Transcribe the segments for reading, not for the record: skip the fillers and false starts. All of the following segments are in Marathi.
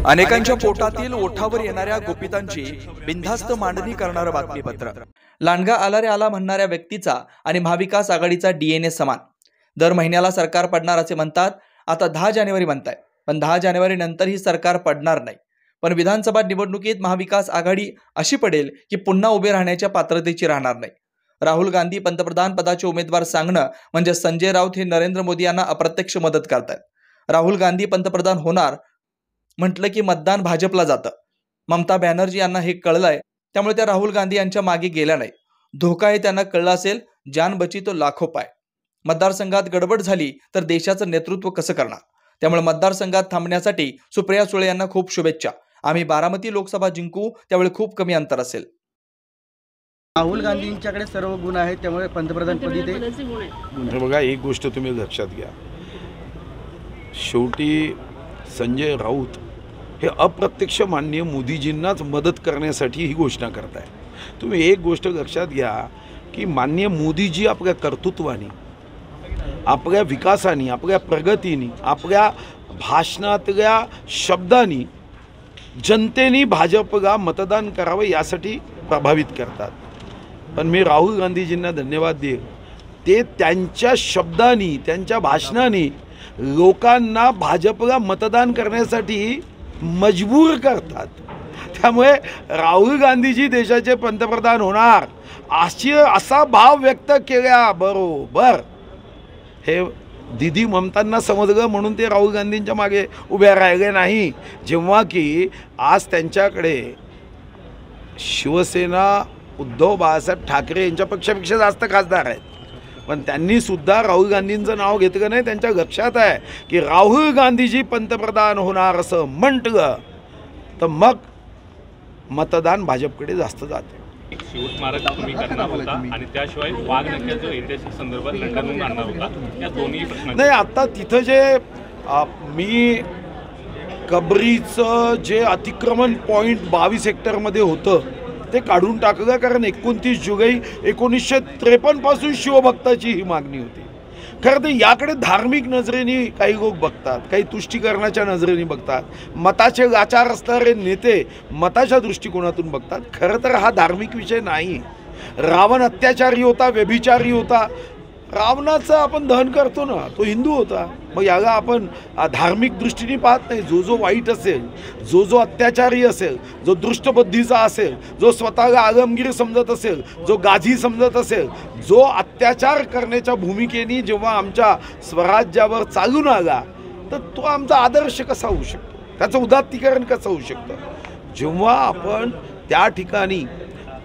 अनेकांच्या पोटातील ओठावर येणाऱ्या गोपितांची बिनधास्त मांडणी करणारं बातमीपत्र। लांडगा आला रे आला म्हणणाऱ्या व्यक्तीचा आणि महाविकास आघाडीचा डीएनए समान। दर महिन्याला सरकार पडणार असे म्हणतात। आता 10 जानेवारी म्हणताय, पण 10 जानेवारी नंतर ही सरकार पडणार नाही। पण विधानसभा निवडणुकीत महाविकास आघाडी अशी पडेल की पुन्हा उभे राहण्याच्या पात्रतेची राहणार नाही। राहुल गांधी पंतप्रधान पदाचे उमेदवार सांगणं म्हणजे संजय राऊत हे नरेंद्र मोदी यांना अप्रत्यक्ष मदत करतात। राहुल गांधी पंतप्रधान होणार म्हटलं की मतदान भाजपला जातं। ममता बॅनर्जी यांना हे कळलंय, त्यामुळे त्या राहुल गांधी यांच्या मागे गेल्या नाही। धोका हे त्यांना कळलं असेल, जान बची तो लाखो पाय। मतदारसंघात गडबड झाली तर देशाचं नेतृत्व कसं करणार? त्यामुळे मतदारसंघात थांबण्यासाठी सुप्रिया सुळे यांना खूप शुभेच्छा। आम्ही बारामती लोकसभा जिंकू, त्यावेळी खूप कमी अंतर असेल। राहुल गांधींच्याकडे सर्व गुण आहेत, त्यामुळे पंतप्रधानपदी ते बघा, एक गोष्ट तुम्ही लक्षात घ्या, शेवटी संजय राऊत हे अप्रत्यक्ष माननीय मोदीजींनाच मदत करण्यासाठी ही घोषणा करताय। तुम्ही एक गोष्ट लक्षात घ्या की माननीय मोदीजी आपल्या कर्तृत्वाने, आपल्या विकासाने, आपल्या प्रगतीने, आपल्या भाषणातल्या शब्दांनी जनतेने भाजपला मतदान करावं यासाठी प्रभावित करतात। पण मी राहुल गांधीजींना धन्यवाद देईन, ते त्यांच्या शब्दांनी, त्यांच्या भाषणाने लोकांना भाजपला मतदान करण्यासाठी मजबूर करतात। त्यामुळे राहुल गांधीजी देशाचे पंतप्रधान होणार असा भाव व्यक्त केल्याबरोबर हे दीदी ममतांना समजलं, म्हणून ते राहुल गांधींच्या मागे उभे राहिले नाही। जेव्हा की आज त्यांच्याकडे शिवसेना उद्धव बाळासाहेब ठाकरे यांच्या पक्षापेक्षा जास्त खासदार आहेत, पण त्यांनी सुद्धा राहुल गांधींचं नाव घेतलं नाही। त्यांच्या लक्षात आहे की राहुल गांधीजी पंतप्रधान होणार असं म्हटलं तर मग मतदान भाजपकडे जास्त जाते। एक शिवस्मारक तुम्ही करणार होता आणि त्याशिवाय वाघ नक्याच्या ऐतिहासिक संदर्भात लंडनहून आणणार होता, या दोन्ही प्रश्न नाही। आता तिथं जे मी कबरीचं जे अतिक्रमण पॉईंट 22 हेक्टरमध्ये होतं ते काढून टाकलं, कारण 29 जुलै 1953 पासून शिवभक्ताची ही मागणी होती। खरं तर याकडे धार्मिक नजरेने काही लोक बघतात, काही तुष्टीकरणाच्या नजरेने बघतात, मताचे लाचार असणारे नेते मताच्या दृष्टिकोनातून बघतात। खरं तर हा धार्मिक विषय नाही। रावण अत्याचारी होता, व्यभिचारी होता। रावणाचं आपण दहन करतो ना, तो हिंदू होता। मग याला आपण धार्मिक दृष्टीने पाहत नाही। जो वाईट असेल, जो अत्याचारी असेल, जो दृष्टबुद्धीचा असेल, जो स्वतःला आलमगीर समजत असेल, जो गाझी समजत असेल, जो अत्याचार करण्याच्या भूमिकेने जेव्हा आमच्या स्वराज्यावर चालून आला, तर तो आमचा आदर्श कसा होऊ शकतो? त्याचं उदात्तीकरण कसं होऊ शकतं? जेव्हा आपण त्या ठिकाणी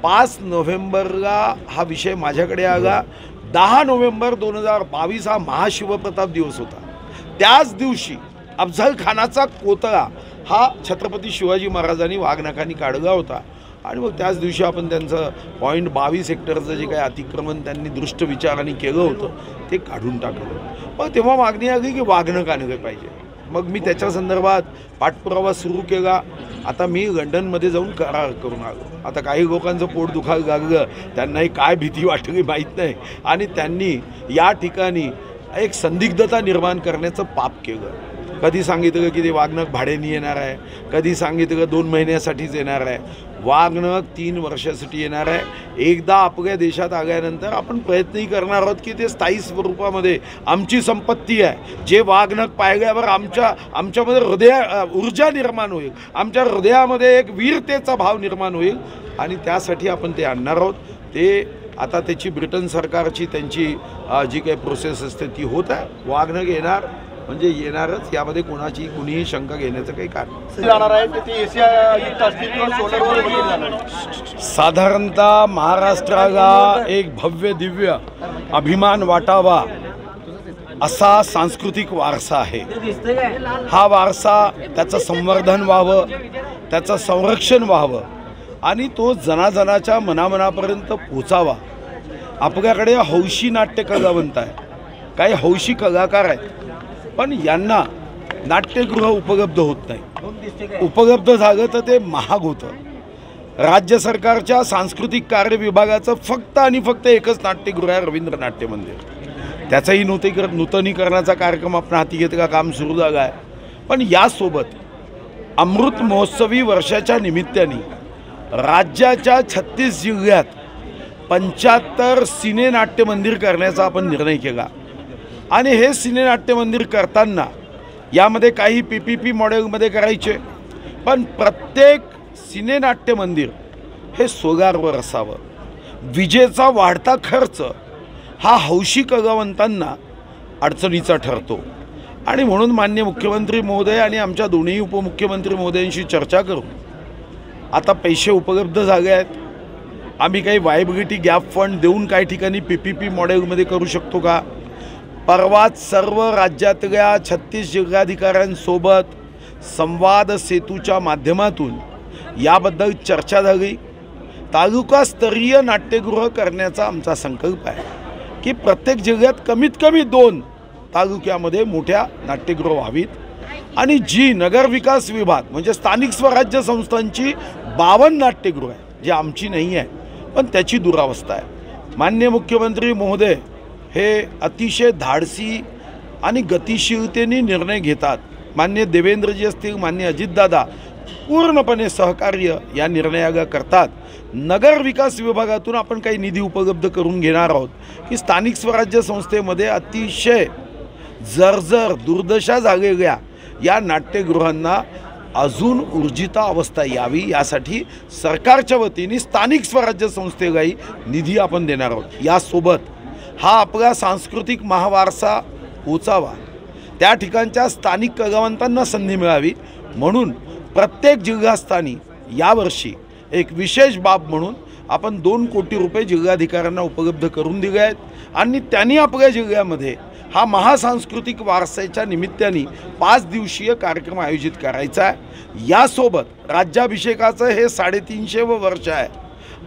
5 नोव्हेंबरला हा विषय माझ्याकडे आला, 10 नोव्हेंबर 2022 हा महाशिवप्रताप दिवस होता। त्याच दिवशी अफझल खानाचा कोतळा हा छत्रपती शिवाजी महाराजांनी वाघनखांनी काढला होता, आणि मग त्याच दिवशी आपण त्यांचं पॉईंट 22 हेक्टरचं जे काही अतिक्रमण त्यांनी दृष्ट विचाराने केलं होतं ते काढून टाकलं। मग तेव्हा मागणी आली की वाघनख आणले पाहिजे। मग मी त्याच्या संदर्भात पाठपुरावा सुरू केला। आता मी लंडनमध्ये जाऊन करार करून आलो। आता काही लोकांचं पोट दुखायला लागलं, त्यांनाही काय भीती वाटली माहीत नाही, आणि त्यांनी या ठिकाणी एक संदिग्धता निर्माण करण्याचं पाप केलं। कधी सांगितलं की ते वाघनख भाड्याने येणार आहे, कधी सांगितलं 2 महिन्यासाठीच येणार आहे। वाघनख 3 वर्षासाठी येणार आहे। एकदा आपल्या देशात आल्यानंतर आपण प्रयत्नही करणार आहोत की ते स्थायी स्वरूपामध्ये आमची संपत्ती आहे। जे वाघनख पाहिल्यावर आमच्यामध्ये ऊर्जा निर्माण होईल, आमच्या हृदयामध्ये एक वीरतेचा भाव निर्माण होईल, आणि त्यासाठी आपण ते आणणार आहोत। ते आता त्याची ब्रिटन सरकारची त्यांची जी काही प्रोसेस असते ती होत आहे। वाघनख येणार म्हणजे येणारच, यामध्ये कुणीही शंका घेण्याचं काही कारण साधारणतः महाराष्ट्राला एक भव्य दिव्य अभिमान वाटावा असा सांस्कृतिक वारसा आहे। हा वारसा, त्याचं संवर्धन व्हावं, त्याचं संरक्षण व्हावं, आणि तो जनाजनाच्या मनामनापर्यंत पोचावा। आपल्याकडे हौशी नाट्य कलावंत आहे, काही हौशी कलाकार आहेत, पण यांना नाट्यगृह उपलब्ध होत नाही। उपलब्ध झालं तर ते महाग होतं। राज्य सरकारच्या सांस्कृतिक कार्य विभागाचं फक्त आणि फक्त एकच नाट्यगृह आहे, रवींद्र नाट्य मंदिर। त्याचाही नूतनीकरणाचा कार्यक्रम आपण हाती घेतला, काम सुरू झालं आहे। पण यासोबत अमृत महोत्सवी वर्षाच्या निमित्ताने राज्याच्या 36 जिल्ह्यात 75 सिनेनाट्य मंदिर करण्याचा आपण निर्णय केला आणि हे सिनेनाट्य मंदिर करताना यामध्ये काही PPP मॉडेलमध्ये करायचे, पण प्रत्येक सिनेनाट्य मंदिर हे सोलारवर असावं. विजेचा वाढता खर्च हा हौशी कलावंतांना अडचणीचा ठरतो आणि म्हणून माननीय मुख्यमंत्री महोदय आणि आमच्या दोन्ही उपमुख्यमंत्री महोदयांशी चर्चा करून आता पैसे उपलब्ध झाले आहेत. आम्ही काही वायबिलिटी गॅप फंड देऊन काही ठिकाणी PPP मॉडेलमध्ये करू शकतो का. परवाच सर्व राज्यातल्या 36 जिल्हाधिकाऱ्यांसोबत संवाद सेतूच्या माध्यमातून याबद्दल चर्चा झाली. तालुकास्तरीय नाट्यगृह करण्याचा आमचा संकल्प आहे की प्रत्येक जिल्ह्यात कमीत कमी 2 तालुक्यामध्ये मोठ्या नाट्यगृह व्हावीत आणि जी नगरविकास विभाग म्हणजे स्थानिक स्वराज्य संस्थांची 52 नाट्यगृह आहे, जी आमची नाही आहे, पण त्याची दुरावस्था आहे. माननीय मुख्यमंत्री महोदय हे अतिशय धाडसी आणि गतिशीलतेने निर्णय घेतात. माननीय देवेंद्रजी असतील, माननीय अजितदादा पूर्णपणे सहकार्य या निर्णयाला करतात. नगरविकास विभागातून आपण काही निधी उपलब्ध करून घेणार आहोत की स्थानिक स्वराज्य संस्थेमध्ये अतिशय जर्जर दुर्दशा झालेल्या या नाट्यगृहांना अजून ऊर्जिता अवस्था यावी यासाठी सरकारच्या वतीने स्थानिक स्वराज्य संस्थेलाही निधी आपण देणार आहोत. यासोबत हा आपला सांस्कृतिक महावारसा पोचावा, त्या ठिकाणच्या स्थानिक कलावंतांना संधी मिळावी म्हणून प्रत्येक जिल्हास्थानी यावर्षी एक विशेष बाब म्हणून आपण 2 कोटी रुपये जिल्हाधिकाऱ्यांना उपलब्ध करून दिले आहेत आणि त्यांनी आपल्या जिल्ह्यामध्ये हा महासांस्कृतिक वारसाच्या निमित्ताने 5 दिवसीय कार्यक्रम आयोजित करायचा आहे. यासोबत राज्याभिषेकाचं हे 350वं वर्ष आहे.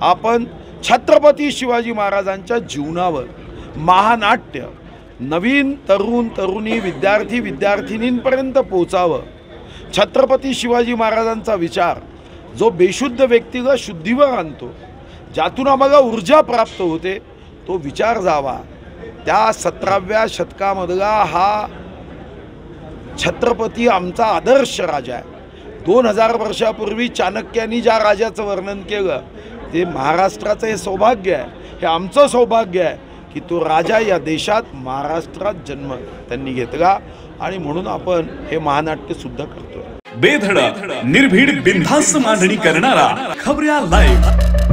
आपण छत्रपती शिवाजी महाराजांच्या जीवनावर महानाट्य नवीन तरुण तरुणी विद्यार्थी विद्यार्थिनींपर्यंत पोचावं. छत्रपती शिवाजी महाराजांचा विचार जो बेशुद्ध व्यक्तीला शुद्धीवर आणतो, ज्यातून आम्हाला ऊर्जा प्राप्त होते, तो विचार जावा. त्या 17व्या शतकामधला हा छत्रपती आमचा आदर्श राजा आहे. 2000 वर्षापूर्वी चाणक्यांनी ज्या राजाचं वर्णन केलं ते महाराष्ट्राचं हे सौभाग्य आहे, हे आमचं सौभाग्य आहे की तो राजा या देशात महाराष्ट्रात जन्म त्यांनी घेतला आणि म्हणून आपण हे महानाट्य सुद्धा करतोय. बेधडक निर्भीड बिनधास्त मांडणी करणारा खबऱ्या लाईव्ह.